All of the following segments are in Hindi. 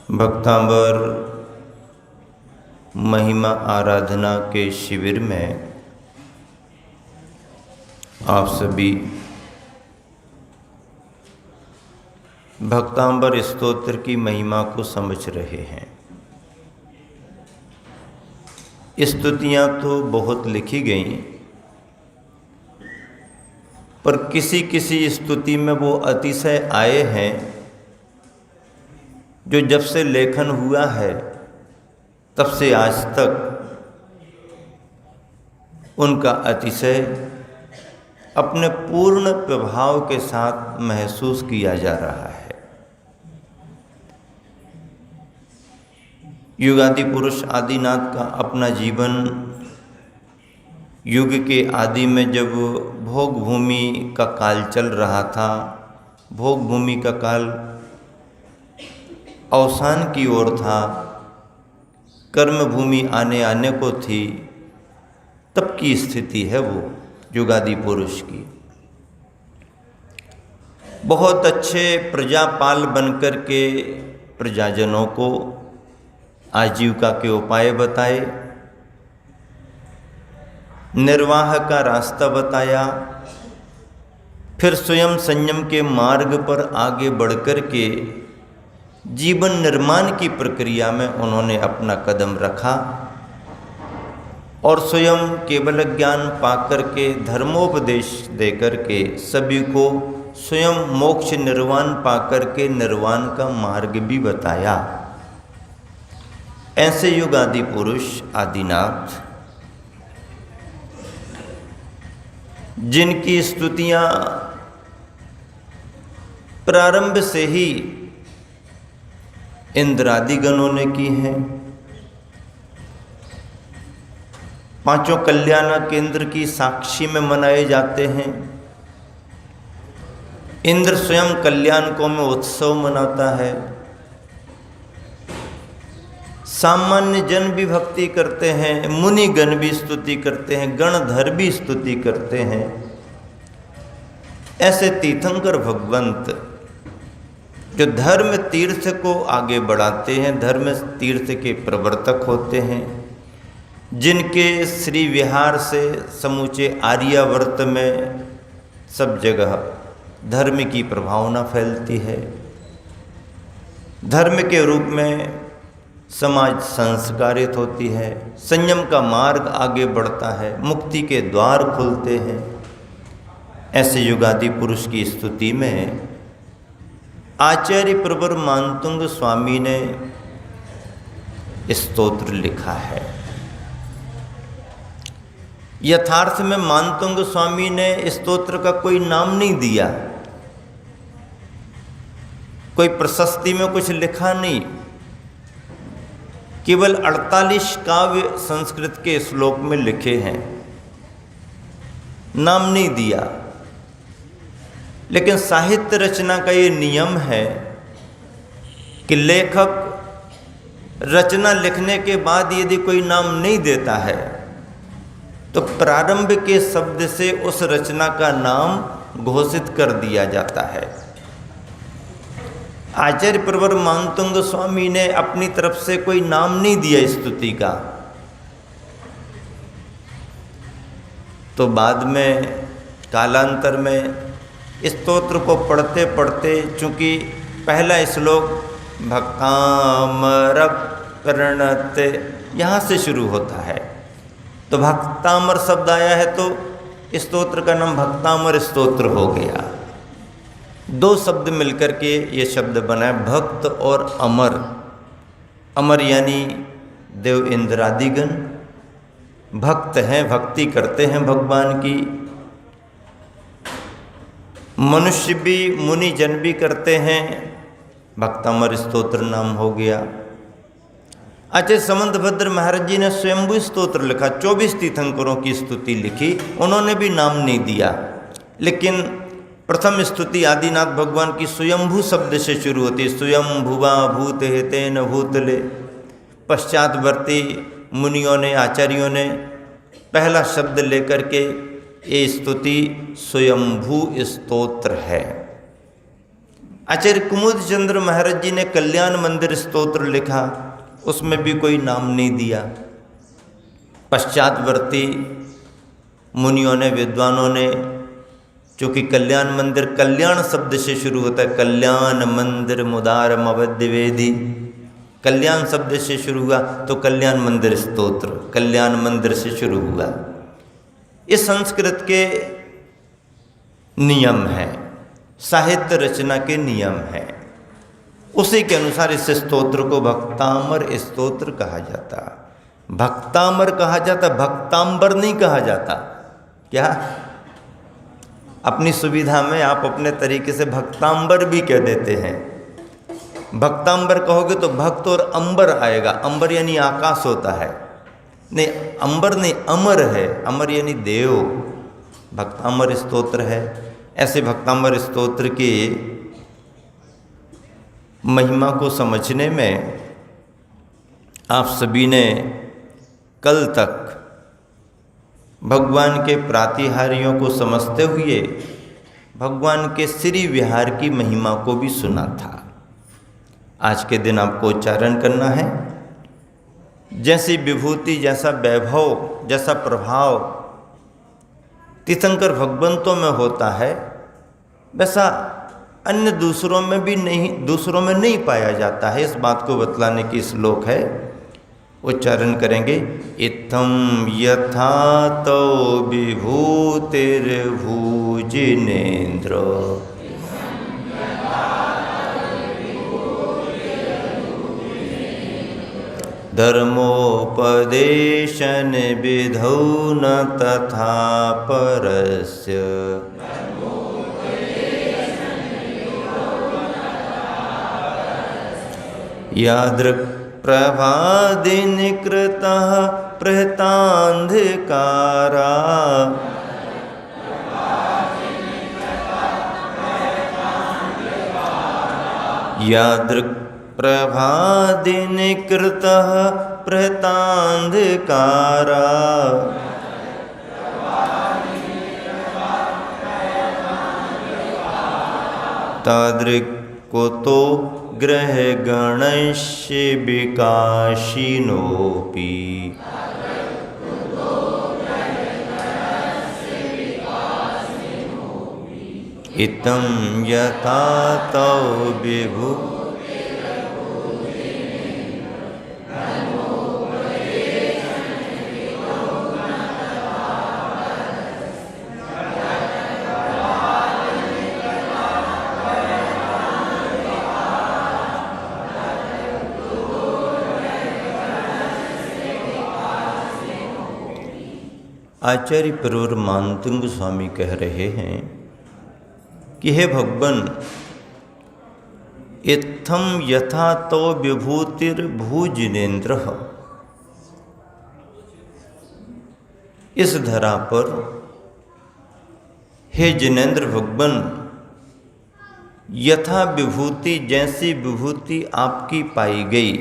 भक्तांबर महिमा आराधना के शिविर में आप सभी भक्तांबर स्तोत्र की महिमा को समझ रहे हैं। स्तुतियाँ तो बहुत लिखी गई, पर किसी किसी स्तुति में वो अतिशय आए हैं जो जब से लेखन हुआ है तब से आज तक उनका अतिशय अपने पूर्ण प्रभाव के साथ महसूस किया जा रहा है। युगादि पुरुष आदिनाथ का अपना जीवन युग के आदि में जब भोग भूमि का काल चल रहा था, भोग भूमि का काल अवसान की ओर था, कर्म भूमि आने को थी, तब की स्थिति है वो युगादि पुरुष की। बहुत अच्छे प्रजापाल बनकर के प्रजाजनों को आजीविका के उपाय बताए, निर्वाह का रास्ता बताया, फिर स्वयं संयम के मार्ग पर आगे बढ़कर के जीवन निर्माण की प्रक्रिया में उन्होंने अपना कदम रखा और स्वयं केवल ज्ञान पाकर के धर्मोपदेश देकर के सभी को स्वयं मोक्ष निर्वाण पाकर के निर्वाण का मार्ग भी बताया। ऐसे युगादि पुरुष आदिनाथ जिनकी स्तुतियाँ प्रारंभ से ही इंद्रादि गणों ने की हैं, पांचों कल्याण केंद्र की साक्षी में मनाए जाते हैं। इंद्र स्वयं कल्याणकों में उत्सव मनाता है, सामान्य जन भी भक्ति करते हैं, मुनि गण भी स्तुति करते हैं, गणधर भी स्तुति करते हैं। ऐसे तीर्थंकर भगवंत जो धर्म तीर्थ को आगे बढ़ाते हैं, धर्म तीर्थ के प्रवर्तक होते हैं, जिनके श्री विहार से समूचे आर्यावर्त में सब जगह धर्म की प्रभावना फैलती है। धर्म के रूप में समाज संस्कारित होती है, संयम का मार्ग आगे बढ़ता है, मुक्ति के द्वार खुलते हैं। ऐसे युगादि पुरुष की स्तुति में आचार्य प्रवर मानतुंग स्वामी ने स्तोत्र लिखा है। यथार्थ में मानतुंग स्वामी ने स्तोत्र का कोई नाम नहीं दिया, कोई प्रशस्ति में कुछ लिखा नहीं, केवल 48 काव्य संस्कृत के श्लोक में लिखे हैं, नाम नहीं दिया। लेकिन साहित्य रचना का ये नियम है कि लेखक रचना लिखने के बाद यदि कोई नाम नहीं देता है तो प्रारंभ के शब्द से उस रचना का नाम घोषित कर दिया जाता है। आचार्य प्रवर मानतुंग स्वामी ने अपनी तरफ से कोई नाम नहीं दिया स्तुति का, तो बाद में कालांतर में स्तोत्र को पढ़ते पढ़ते चूँकि पहला श्लोक भक्तामर प्रणते यहाँ से शुरू होता है, तो भक्तामर शब्द आया है तो स्तोत्र का नाम भक्तामर स्तोत्र हो गया। दो शब्द मिलकर के ये शब्द बना है, भक्त और अमर। अमर यानी देव इंद्रादिगण भक्त हैं, भक्ति करते हैं भगवान की। मनुष्य भी मुनि जन भी करते हैं, भक्तामर स्तोत्र नाम हो गया। आचार्य समंतभद्र महाराज जी ने स्वयंभू स्तोत्र लिखा, 24 तीर्थंकरों की स्तुति लिखी, उन्होंने भी नाम नहीं दिया। लेकिन प्रथम स्तुति आदिनाथ भगवान की स्वयंभू शब्द से शुरू होती है, स्वयंभुवा भूत हेतेन भूतले। पश्चातवर्ती मुनियों ने, आचार्यों ने पहला शब्द लेकर के ये स्तुति स्वयंभू स्तोत्र है। आचार्य कुमुद चंद्र महाराज जी ने कल्याण मंदिर स्तोत्र लिखा, उसमें भी कोई नाम नहीं दिया। पश्चातवर्ती मुनियों ने, विद्वानों ने, चूँकि कल्याण मंदिर कल्याण शब्द से शुरू होता है, कल्याण मंदिर मुदारम अवद्यवेदी, कल्याण शब्द से शुरू हुआ तो कल्याण मंदिर स्तोत्र कल्याण मंदिर से शुरू हुआ। ये संस्कृत के नियम है, साहित्य रचना के नियम है। उसी के अनुसार इस स्तोत्र को भक्तामर स्तोत्र कहा जाता। भक्तामर कहा जाता, भक्तांबर नहीं कहा जाता। क्या अपनी सुविधा में आप अपने तरीके से भक्तांबर भी कह देते हैं। भक्तांबर कहोगे तो भक्त और अंबर आएगा। अंबर यानी आकाश होता है, नहीं अंबर नहीं, अमर है, अमर यानी देव। भक्तांबर स्तोत्र है। ऐसे भक्तांबर स्तोत्र की महिमा को समझने में आप सभी ने कल तक भगवान के प्रातिहार्यों को समझते हुए भगवान के श्री विहार की महिमा को भी सुना था। आज के दिन आपको उच्चारण करना है। जैसी विभूति, जैसा वैभव, जैसा प्रभाव तीर्थंकर भगवंतों में होता है, वैसा अन्य दूसरों में नहीं पाया जाता है। इस बात को बतलाने की श्लोक है, उच्चारण करेंगे। इत्थं यथा तो विभूतिर्भुजिनेन्द्र धर्मोपदेशन विधौ न तथा परस्य यादृक् प्रभादिनिकृतः प्रहतान्धकारा यादृक् प्रभादिनिकृतः प्रहतान्धकारा तादृक् कुतो ग्रहगणस्य विकाशिनोऽपि इत्थं यथा तौ विभु आचार्य प्रवर मानतुंग स्वामी कह रहे हैं कि हे भगवान, इत्थम यथा तो विभूतिर्भुजिनेन्द्र, इस धरा पर हे जिनेन्द्र भगवान, यथा विभूति, जैसी विभूति आपकी पाई गई।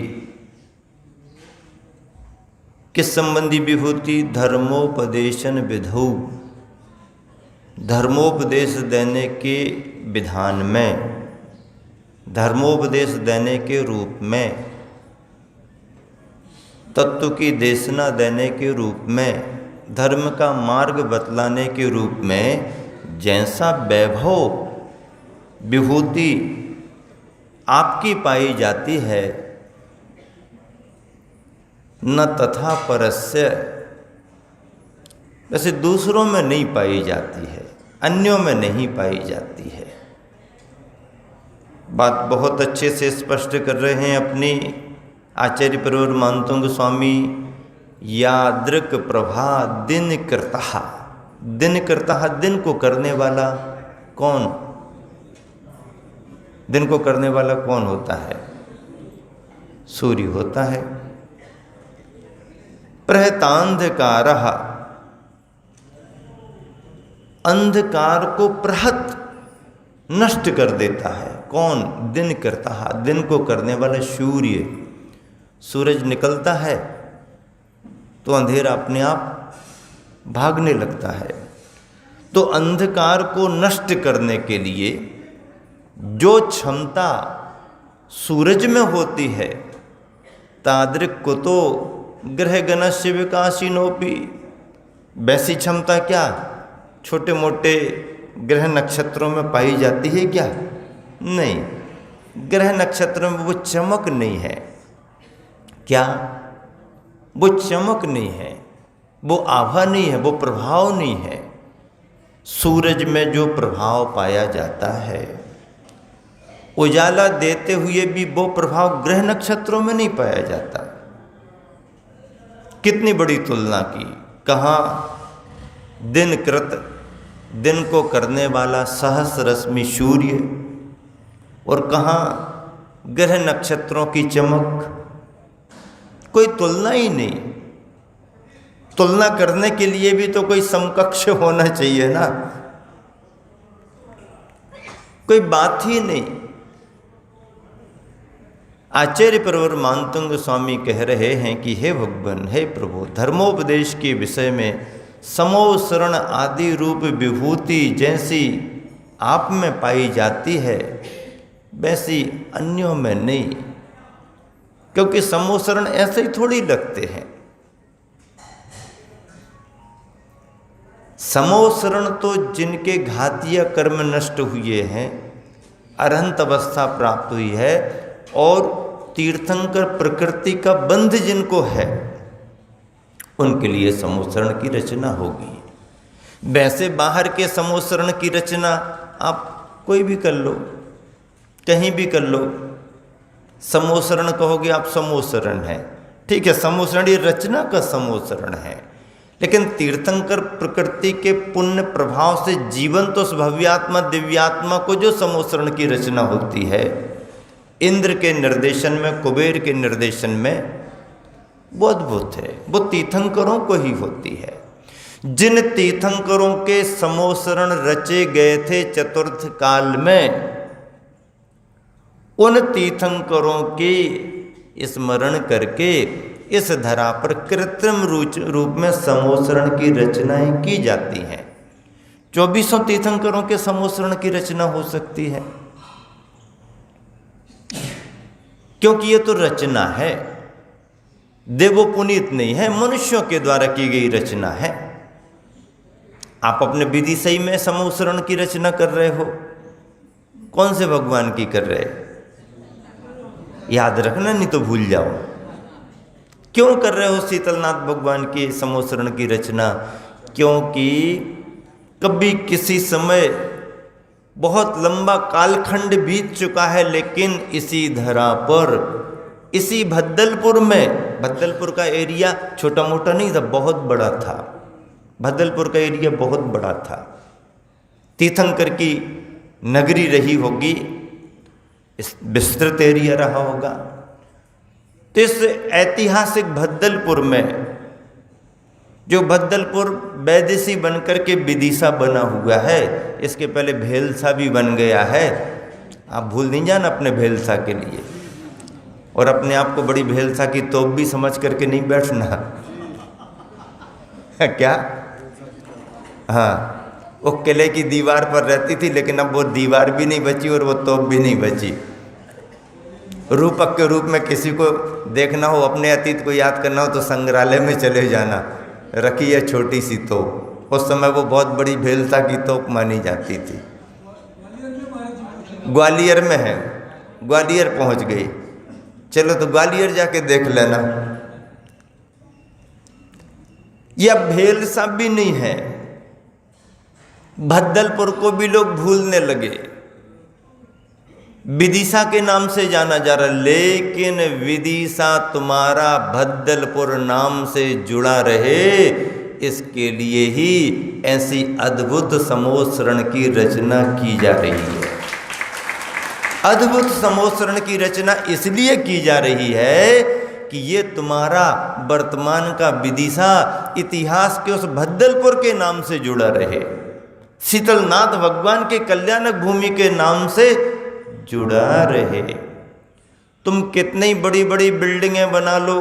किस संबंधी विभूति? धर्मोपदेशन विधौ, धर्मोपदेश देने के विधान में, धर्मोपदेश देने के रूप में, तत्व की देशना देने के रूप में, धर्म का मार्ग बतलाने के रूप में जैसा वैभव विभूति आपकी पाई जाती है, न तथा परस्य, वैसे दूसरों में नहीं पाई जाती है, अन्यों में नहीं पाई जाती है। बात बहुत अच्छे से स्पष्ट कर रहे हैं अपनी आचार्य प्रवर मानतुंग स्वामी। यादृक प्रभा दिन करता, दिन करता, दिन को करने वाला कौन? दिन को करने वाला कौन होता है? सूर्य होता है। प्रहतान्धकारः, अंधकार को प्रहत नष्ट कर देता है। कौन? दिन करता, दिन को करने वाला सूर्य। सूरज निकलता है तो अंधेरा अपने आप भागने लगता है। तो अंधकार को नष्ट करने के लिए जो क्षमता सूरज में होती है, तादृक कुतो ग्रह गणस्य विकासिनोपि, वैसी क्षमता क्या छोटे मोटे ग्रह नक्षत्रों में पाई जाती है क्या? नहीं, ग्रह नक्षत्रों में वो चमक नहीं है। क्या? वो चमक नहीं है, वो आभा नहीं है, वो प्रभाव नहीं है। सूरज में जो प्रभाव पाया जाता है, उजाला देते हुए भी वो प्रभाव ग्रह नक्षत्रों में नहीं पाया जाता। कितनी बड़ी तुलना की। कहाँ दिन कृत, दिन को करने वाला सहस्र रश्मि सूर्य, और कहाँ ग्रह नक्षत्रों की चमक। कोई तुलना ही नहीं। तुलना करने के लिए भी तो कोई समकक्ष होना चाहिए ना, कोई बात ही नहीं। आचार्य प्रवर मानतुंग स्वामी कह रहे हैं कि हे भगवान, हे प्रभु, धर्मोपदेश के विषय में समोसरण आदि रूप विभूति जैसी आप में पाई जाती है, वैसी अन्यों में नहीं। क्योंकि समोसरण ऐसे ही थोड़ी लगते हैं। समोसरण तो जिनके घातीय कर्म नष्ट हुए हैं, अरहंत अवस्था प्राप्त हुई है, और तीर्थंकर प्रकृति का बंध जिनको है, उनके लिए समोसरण की रचना होगी। वैसे बाहर के समोसरण की रचना आप कोई भी कर लो, कहीं भी कर लो। समोसरण कहोगे आप, समोसरण है, ठीक है, समोसरण ये रचना का समोसरण है। लेकिन तीर्थंकर प्रकृति के पुण्य प्रभाव से जीवंत उस भव्यात्मा दिव्यात्मा को जो समोसरण की रचना होती है, इंद्र के निर्देशन में, कुबेर के निर्देशन में, वो अद्भुत है। वो तीर्थंकरों को ही होती है। जिन तीर्थंकरों के समोसरण रचे गए थे चतुर्थ काल में, उन तीर्थंकरों के स्मरण करके इस धरा पर कृत्रिम रूप में समोसरण की रचनाएं की जाती हैं। 2400 तीर्थंकरों के समोसरण की रचना हो सकती है, क्योंकि ये तो रचना है, देवो पुनीत नहीं है, मनुष्यों के द्वारा की गई रचना है। आप अपने विधि सही में समोसरण की रचना कर रहे हो, कौन से भगवान की कर रहे? याद रखना, नहीं तो भूल जाओ। क्यों कर रहे हो शीतलनाथ भगवान की समोसरण की रचना? क्योंकि कभी किसी समय बहुत लंबा कालखंड बीत चुका है, लेकिन इसी धरा पर, इसी भद्दलपुर में, भद्दलपुर का एरिया छोटा मोटा नहीं था, बहुत बड़ा था। भद्दलपुर का एरिया बहुत बड़ा था। तीर्थंकर की नगरी रही होगी, इस विस्तृत एरिया रहा होगा। तो इस ऐतिहासिक भद्दलपुर में, जो भद्दलपुर वैदेशी बनकर के विदिशा बना हुआ है, इसके पहले भेलसा भी बन गया है। आप भूल नहीं जाना अपने भेलसा के लिए, और अपने आप को बड़ी भेलसा की तोप भी समझ करके नहीं बैठना। क्या? हाँ, वो किले की दीवार पर रहती थी, लेकिन अब वो दीवार भी नहीं बची और वो तोप भी नहीं बची। रूपक के रूप में किसी को देखना हो, अपने अतीत को याद करना हो, तो संग्रहालय में चले जाना, रखी है छोटी सी तोप। उस समय वो बहुत बड़ी भेलसा की तोप मानी जाती थी। ग्वालियर में है, ग्वालियर पहुंच गई, चलो तो ग्वालियर जाके देख लेना। यह भेलसा भी नहीं है। भद्दलपुर को भी लोग भूलने लगे, विदिशा के नाम से जाना जा रहा, लेकिन विदिशा तुम्हारा भद्दलपुर नाम से जुड़ा रहे, इसके लिए ही ऐसी अद्भुत समोसरण की रचना की जा रही है। अद्भुत समोसरण की रचना इसलिए की जा रही है कि ये तुम्हारा वर्तमान का विदिशा इतिहास के उस भद्दलपुर के नाम से जुड़ा रहे, शीतलनाथ भगवान के कल्याणक भूमि के नाम से जुड़ा रहे। तुम कितनी बड़ी बड़ी बिल्डिंगें बना लो,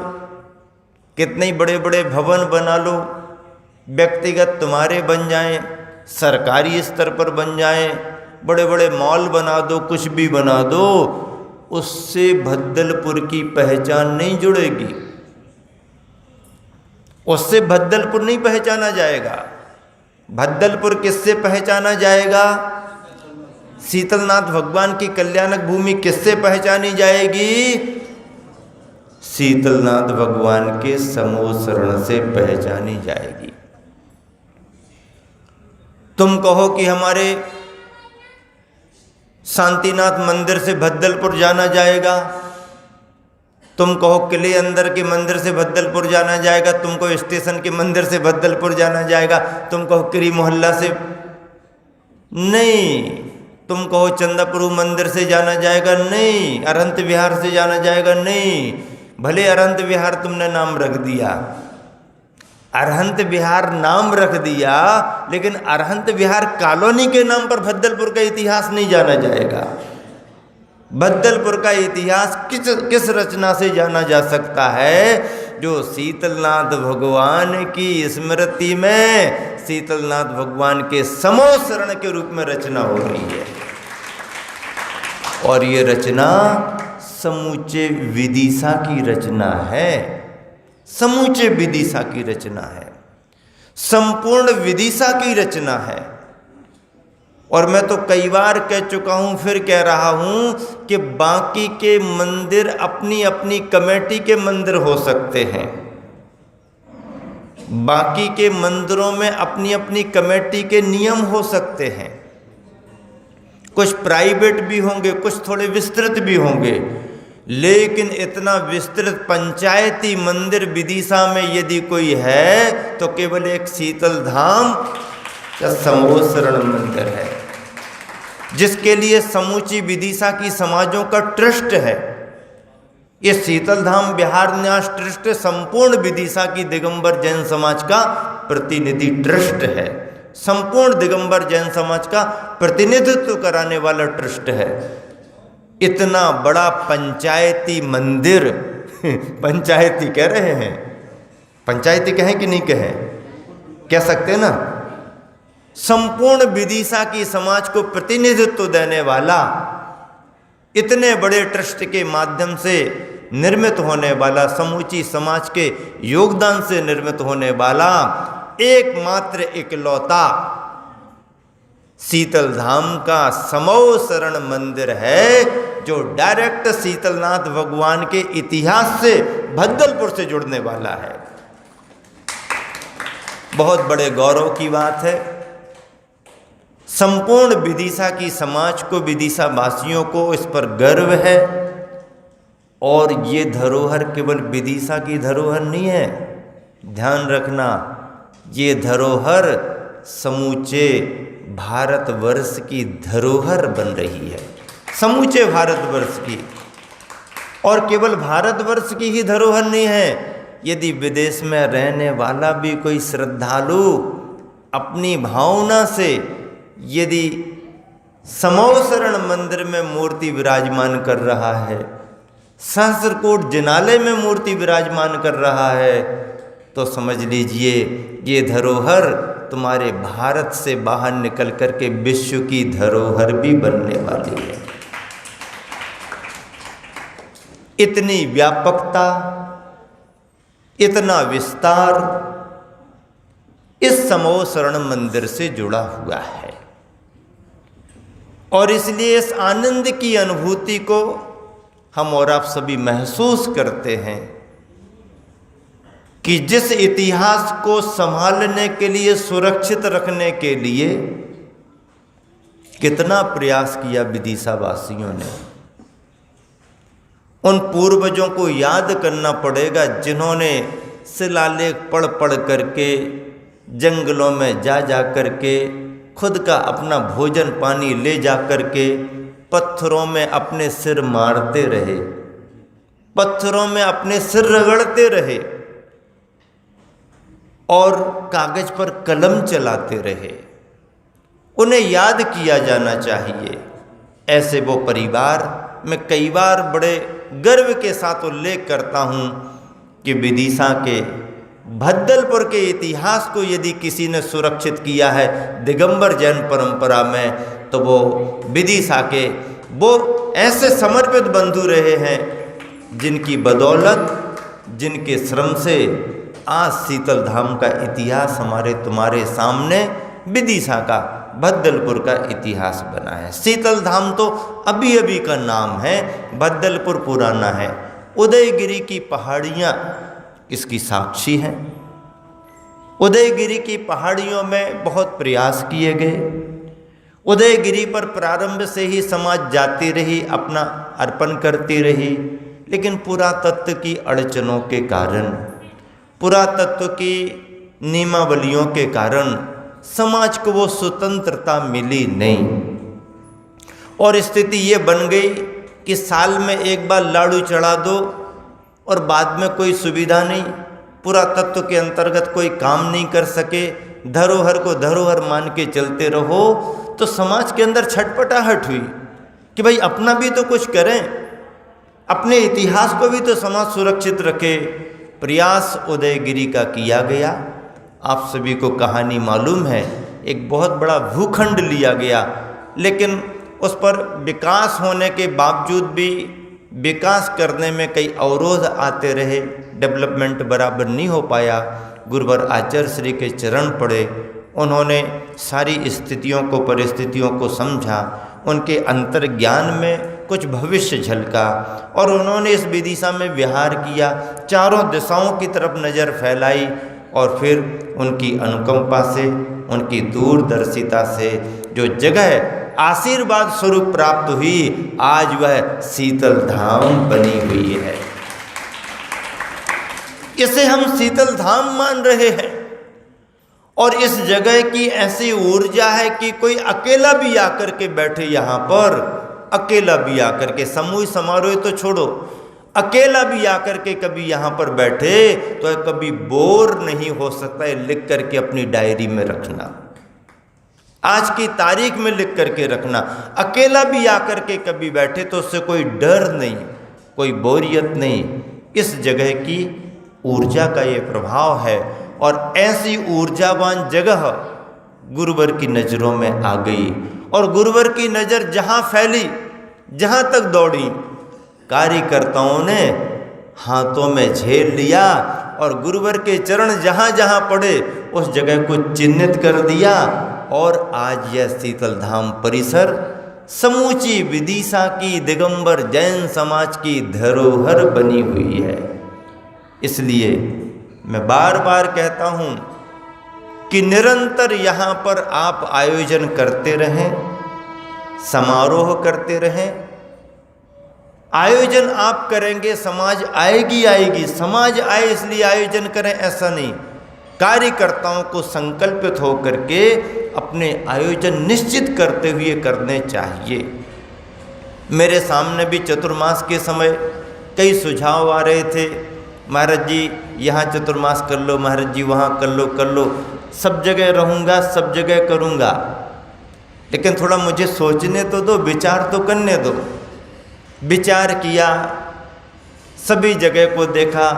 कितने बड़े बड़े भवन बना लो, व्यक्तिगत तुम्हारे बन जाएं, सरकारी स्तर पर बन जाएं, बड़े बड़े मॉल बना दो, कुछ भी बना दो, उससे भद्दलपुर की पहचान नहीं जुड़ेगी, उससे भद्दलपुर नहीं पहचाना जाएगा। भद्दलपुर किससे पहचाना जाएगा? शीतलनाथ भगवान की कल्याणक भूमि किससे पहचानी जाएगी? शीतलनाथ भगवान के समोसरण से पहचानी जाएगी। तुम कहो कि हमारे शांतिनाथ मंदिर से भद्दलपुर जाना जाएगा, तुम कहो किले अंदर के मंदिर से भद्दलपुर जाना जाएगा, तुम कहो स्टेशन के मंदिर से भद्दलपुर जाना जाएगा, तुम कहो किरी मोहल्ला से नहीं, तुम कहो चंदापुर मंदिर से जाना जाएगा नहीं, अरहंत विहार से जाना जाएगा नहीं। भले अरहंत विहार तुमने नाम रख दिया, अरहंत विहार नाम रख दिया, लेकिन अरहंत विहार कॉलोनी के नाम पर भद्दलपुर का इतिहास नहीं जाना जाएगा। भद्दलपुर का इतिहास किस रचना से जाना जा सकता है? जो शीतलनाथ भगवान की स्मृति में शीतलनाथ भगवान के समोसरण के रूप में रचना हो रही है। और ये रचना समूचे विदिशा की रचना है, समूचे विदिशा की रचना है, संपूर्ण विदिशा की रचना है। और मैं तो कई बार कह चुका हूं, फिर कह रहा हूं कि बाकी के मंदिर अपनी अपनी कमेटी के मंदिर हो सकते हैं, बाकी के मंदिरों में अपनी अपनी कमेटी के नियम हो सकते हैं, कुछ प्राइवेट भी होंगे, कुछ थोड़े विस्तृत भी होंगे, लेकिन इतना विस्तृत पंचायती मंदिर विदिशा में यदि कोई है तो केवल एक शीतल धाम या समोसरण मंदिर है, जिसके लिए समूची विदिशा की समाजों का ट्रस्ट है। ये शीतल धाम बिहार न्यास ट्रस्ट संपूर्ण विदिशा की दिगंबर जैन समाज का प्रतिनिधि ट्रस्ट है, संपूर्ण दिगंबर जैन समाज का प्रतिनिधित्व कराने वाला ट्रस्ट है। इतना बड़ा पंचायती मंदिर पंचायती कह रहे हैं, पंचायती कहें कि नहीं कहें, कह सकते ना, संपूर्ण विदिशा की समाज को प्रतिनिधित्व देने वाला, इतने बड़े ट्रस्ट के माध्यम से निर्मित होने वाला, समूची समाज के योगदान से निर्मित होने वाला एकमात्र इकलौता शीतल धाम का समोसरण मंदिर है, जो डायरेक्ट शीतलनाथ भगवान के इतिहास से भद्दलपुर से जुड़ने वाला है। बहुत बड़े गौरव की बात है। संपूर्ण विदिशा की समाज को, विदिशा वासियों को इस पर गर्व है। और ये धरोहर केवल विदिशा की धरोहर नहीं है, ध्यान रखना, ये धरोहर समूचे भारतवर्ष की धरोहर बन रही है, समूचे भारतवर्ष की। और केवल भारतवर्ष की ही धरोहर नहीं है, यदि विदेश में रहने वाला भी कोई श्रद्धालु अपनी भावना से यदि समोसरण मंदिर में मूर्ति विराजमान कर रहा है, सहस्त्रकोट जिनालय में मूर्ति विराजमान कर रहा है, तो समझ लीजिए ये धरोहर तुम्हारे भारत से बाहर निकल करके विश्व की धरोहर भी बनने वाली है। इतनी व्यापकता, इतना विस्तार इस समोसरण मंदिर से जुड़ा हुआ है। और इसलिए इस आनंद की अनुभूति को हम और आप सभी महसूस करते हैं कि जिस इतिहास को संभालने के लिए, सुरक्षित रखने के लिए कितना प्रयास किया विदिशा वासियों ने। उन पूर्वजों को याद करना पड़ेगा जिन्होंने शिलालेख पढ़ पढ़ करके, जंगलों में जा जा करके, खुद का अपना भोजन पानी ले जा करके पत्थरों में अपने सिर मारते रहे, पत्थरों में अपने सिर रगड़ते रहे और कागज पर कलम चलाते रहे। उन्हें याद किया जाना चाहिए। ऐसे वो परिवार, मैं कई बार बड़े गर्व के साथ उल्लेख करता हूँ कि विदिशा के, भद्दलपुर के इतिहास को यदि किसी ने सुरक्षित किया है दिगंबर जैन परंपरा में, तो वो विदिशा के वो ऐसे समर्पित बंधु रहे हैं जिनकी बदौलत, जिनके श्रम से आज शीतल धाम का इतिहास हमारे तुम्हारे सामने विदिशा का, भद्दलपुर का इतिहास बना है। शीतल धाम तो अभी अभी का नाम है, भद्दलपुर पुराना है। उदयगिरी की पहाड़ियाँ इसकी साक्षी हैं। उदयगिरी की पहाड़ियों में बहुत प्रयास किए गए। उदयगिरी पर प्रारंभ से ही समाज जाती रही, अपना अर्पण करती रही, लेकिन पुरातत्व की अड़चनों के कारण, पुरातत्व की नियमावलियों के कारण समाज को वो स्वतंत्रता मिली नहीं। और स्थिति ये बन गई कि साल में एक बार लाड़ू चढ़ा दो और बाद में कोई सुविधा नहीं, पुरातत्व के अंतर्गत कोई काम नहीं कर सके, धरोहर को धरोहर मान के चलते रहो, तो समाज के अंदर छटपटाहट हुई कि भाई अपना भी तो कुछ करें, अपने इतिहास को भी तो समाज सुरक्षित रखे। प्रयास उदयगिरी का किया गया। आप सभी को कहानी मालूम है, एक बहुत बड़ा भूखंड लिया गया, लेकिन उस पर विकास होने के बावजूद भी विकास करने में कई अवरोध आते रहे, डेवलपमेंट बराबर नहीं हो पाया। गुरुवर आचार्य श्री के चरण पड़े, उन्होंने सारी स्थितियों को, परिस्थितियों को समझा, उनके अंतर्ज्ञान में कुछ भविष्य झलका और उन्होंने इस विदिशा में विहार किया, चारों दिशाओं की तरफ नज़र फैलाई और फिर उनकी अनुकंपा से, उनकी दूरदर्शिता से जो जगह आशीर्वाद स्वरूप प्राप्त हुई, आज वह शीतल धाम बनी हुई है। इसे हम शीतल धाम मान रहे हैं और इस जगह की ऐसी ऊर्जा है कि कोई अकेला भी आकर के बैठे यहाँ पर, अकेला भी आकर के, समूह समारोह तो छोड़ो, अकेला भी आकर के कभी यहाँ पर बैठे तो कभी बोर नहीं हो सकता है। लिख करके अपनी डायरी में रखना, आज की तारीख में लिख करके रखना। अकेला भी आकर के कभी बैठे तो उससे कोई डर नहीं, कोई बोरियत नहीं। इस जगह की ऊर्जा का ये प्रभाव है और ऐसी ऊर्जावान जगह गुरुवर की नज़रों में आ गई और गुरुवर की नज़र जहाँ फैली, जहाँ तक दौड़ी, कार्यकर्ताओं ने हाथों में झेल लिया और गुरुवर के चरण जहाँ जहाँ पड़े उस जगह को चिन्हित कर दिया और आज यह शीतल धाम परिसर समूची विदिशा की दिगंबर जैन समाज की धरोहर बनी हुई है। इसलिए मैं बार बार कहता हूँ कि निरंतर यहाँ पर आप आयोजन करते रहें, समारोह करते रहें। आयोजन आप करेंगे, समाज आएगी आएगी, समाज आए इसलिए आयोजन करें ऐसा नहीं। कार्यकर्ताओं को संकल्पित होकर के अपने आयोजन निश्चित करते हुए करने चाहिए। मेरे सामने भी चतुर्मास के समय कई सुझाव आ रहे थे, महाराज जी यहाँ चतुर्मास कर लो, महाराज जी वहाँ कर लो, सब जगह रहूँगा, सब जगह करूँगा, लेकिन थोड़ा मुझे सोचने तो दो, विचार तो करने दो। विचार किया, सभी जगह को देखा,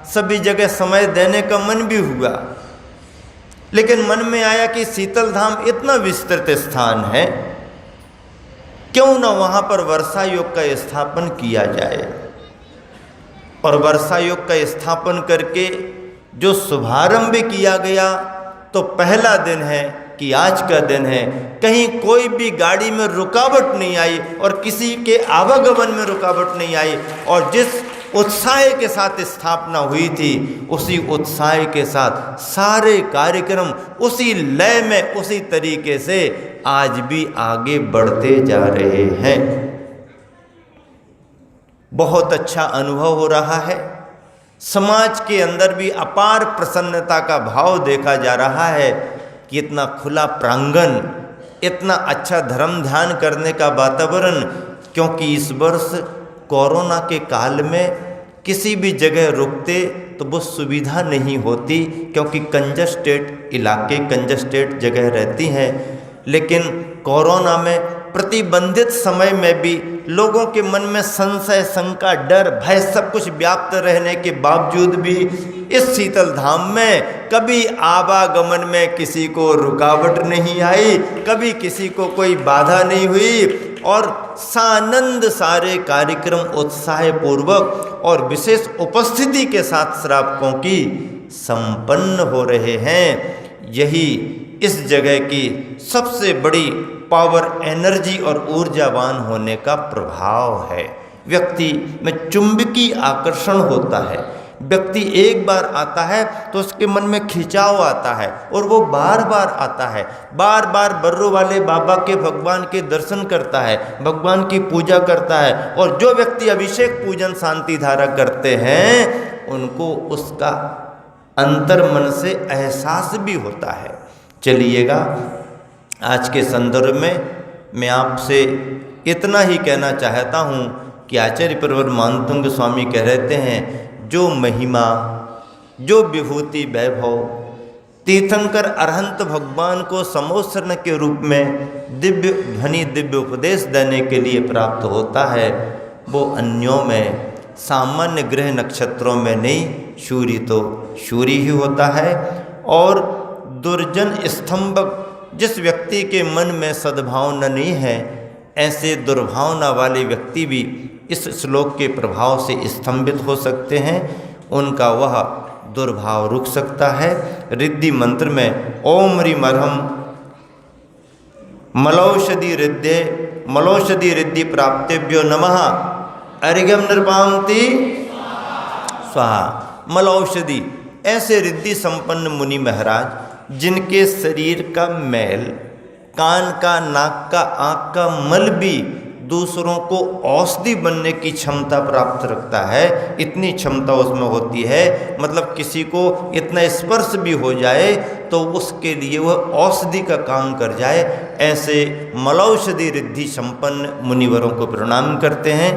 सभी जगह समय देने का मन भी हुआ, लेकिन मन में आया कि शीतल धाम इतना विस्तृत स्थान है, क्यों न वहाँ पर वर्षा योग का स्थापन किया जाए। और वर्षा योग का स्थापन करके जो शुभारंभ किया गया, तो पहला दिन है कि आज का दिन है, कहीं कोई भी गाड़ी में रुकावट नहीं आई और किसी के आवागमन में रुकावट नहीं आई और जिस उत्साह के साथ स्थापना हुई थी उसी उत्साह के साथ सारे कार्यक्रम उसी लय में, उसी तरीके से आज भी आगे बढ़ते जा रहे हैं। बहुत अच्छा अनुभव हो रहा है। समाज के अंदर भी अपार प्रसन्नता का भाव देखा जा रहा है कि इतना खुला प्रांगण, इतना अच्छा धर्म ध्यान करने का वातावरण, क्योंकि इस वर्ष कोरोना के काल में किसी भी जगह रुकते तो वो सुविधा नहीं होती, क्योंकि कंजस्टेड इलाके, कंजस्टेड जगह रहती हैं। लेकिन कोरोना में प्रतिबंधित समय में भी लोगों के मन में संशय, शंका, डर, भय सब कुछ व्याप्त रहने के बावजूद भी इस शीतल धाम में कभी आवागमन में किसी को रुकावट नहीं आई, कभी किसी को कोई बाधा नहीं हुई और सानंद सारे कार्यक्रम उत्साहपूर्वक और विशेष उपस्थिति के साथ श्रावकों की संपन्न हो रहे हैं। यही इस जगह की सबसे बड़ी पावर, एनर्जी और ऊर्जावान होने का प्रभाव है। व्यक्ति में चुंबकीय आकर्षण होता है। व्यक्ति एक बार आता है तो उसके मन में खिंचाव आता है और वो बार बार आता है, बार बार बर्रो वाले बाबा के, भगवान के दर्शन करता है, भगवान की पूजा करता है। और जो व्यक्ति अभिषेक, पूजन, शांति धारा करते हैं उनको उसका अंतर मन से एहसास भी होता है। चलिएगा, आज के संदर्भ में मैं आपसे इतना ही कहना चाहता हूँ कि आचार्य प्रवर मानतुंग स्वामी कह रहते हैं, जो महिमा, जो विभूति, वैभव तीर्थंकर अरहंत भगवान को समोत्सर्ण के रूप में दिव्य ध्वनि, दिव्य उपदेश देने के लिए प्राप्त होता है, वो अन्यों में, सामान्य ग्रह नक्षत्रों में नहीं, सूर्य तो सूर्य ही होता है। और दुर्जन स्तंभक, जिस व्यक्ति के मन में सद्भावना नहीं है, ऐसे दुर्भावना वाले व्यक्ति भी इस श्लोक के प्रभाव से स्तंभित हो सकते हैं, उनका वह दुर्भाव रुक सकता है। रिद्धि मंत्र में ओम ह्रीम अर्हम मलौषधि रिद्धि प्राप्तेभ्यो नमः अर्घ्यम निर्पांति स्वाहा। मलौषधि, ऐसे रिद्धि संपन्न मुनि महाराज जिनके शरीर का मैल, कान का, नाक का, आँख का मल भी दूसरों को औषधि बनने की क्षमता प्राप्त रखता है, इतनी क्षमता उसमें होती है। मतलब किसी को इतना स्पर्श भी हो जाए तो उसके लिए वह औषधि का काम कर जाए। ऐसे मलौषधि रिद्धि संपन्न मुनिवरों को प्रणाम करते हैं।